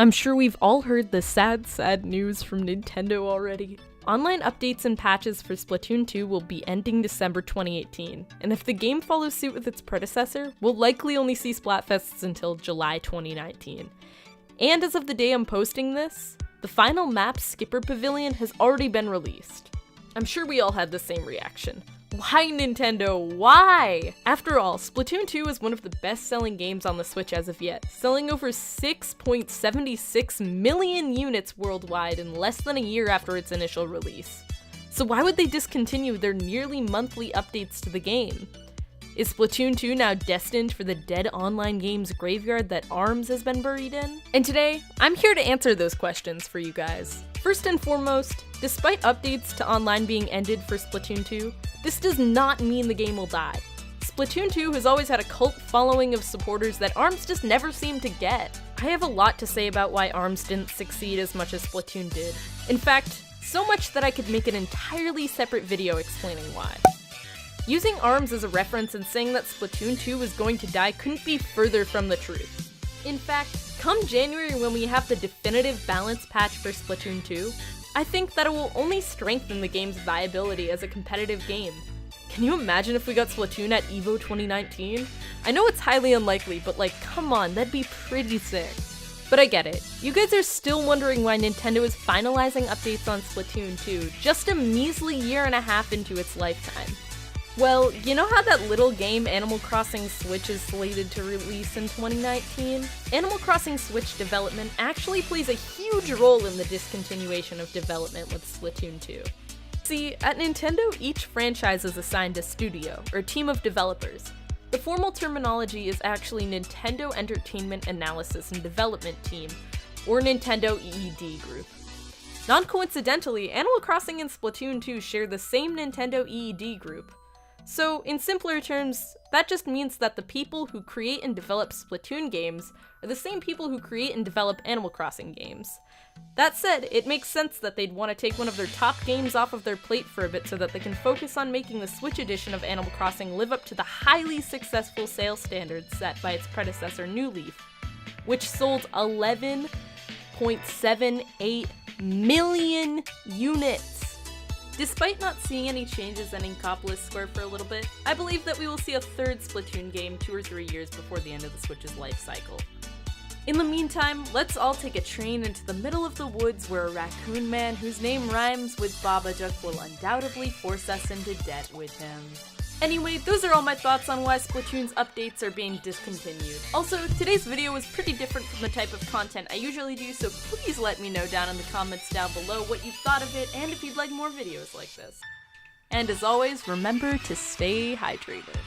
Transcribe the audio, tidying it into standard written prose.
I'm sure we've all heard the sad news from Nintendo already. Online updates and patches for Splatoon 2 will be ending December 2018, and if the game follows suit with its predecessor, we'll likely only see Splatfests until July 2019. And as of the day I'm posting this, the final map Skipper Pavilion has already been released. I'm sure we all had the same reaction. Why, Nintendo? Why? After all, Splatoon 2 is one of the best-selling games on the Switch as of yet, selling over 6.76 million units worldwide in less than a year after its initial release. So why would they discontinue their nearly monthly updates to the game? Is Splatoon 2 now destined for the dead online games graveyard that ARMS has been buried in? And today, I'm here to answer those questions for you guys. First and foremost, despite updates to online being ended for Splatoon 2, this does not mean the game will die. Splatoon 2 has always had a cult following of supporters that ARMS just never seemed to get. I have a lot to say about why ARMS didn't succeed as much as Splatoon did. In fact, so much that I could make an entirely separate video explaining why. Using ARMS as a reference and saying that Splatoon 2 was going to die couldn't be further from the truth. In fact, come January when we have the definitive balance patch for Splatoon 2, I think that it will only strengthen the game's viability as a competitive game. Can you imagine if we got Splatoon at EVO 2019? I know it's highly unlikely, but like, come on, that'd be pretty sick. But I get it. You guys are still wondering why Nintendo is finalizing updates on Splatoon 2 just a measly year and a half into its lifetime. Well, you know how that little game Animal Crossing Switch is slated to release in 2019? Animal Crossing Switch development actually plays a huge role in the discontinuation of development with Splatoon 2. See, at Nintendo, each franchise is assigned a studio, or team of developers. The formal terminology is actually Nintendo Entertainment Analysis and Development Team, or Nintendo EED Group. Non-coincidentally, Animal Crossing and Splatoon 2 share the same Nintendo EED Group. So, in simpler terms, that just means that the people who create and develop Splatoon games are the same people who create and develop Animal Crossing games. That said, it makes sense that they'd want to take one of their top games off of their plate for a bit so that they can focus on making the Switch edition of Animal Crossing live up to the highly successful sales standards set by its predecessor New Leaf, which sold 11.78 million units. Despite not seeing any changes in Inkopolis Square for a little bit, I believe that we will see a third Splatoon game 2 or 3 years before the end of the Switch's life cycle. In the meantime, let's all take a train into the middle of the woods where a raccoon man whose name rhymes with Babajuk will undoubtedly force us into debt with him. Anyway, those are all my thoughts on why Splatoon's updates are being discontinued. Also, today's video was pretty different from the type of content I usually do, so please let me know down in the comments down below what you thought of it and if you'd like more videos like this. And as always, remember to stay hydrated.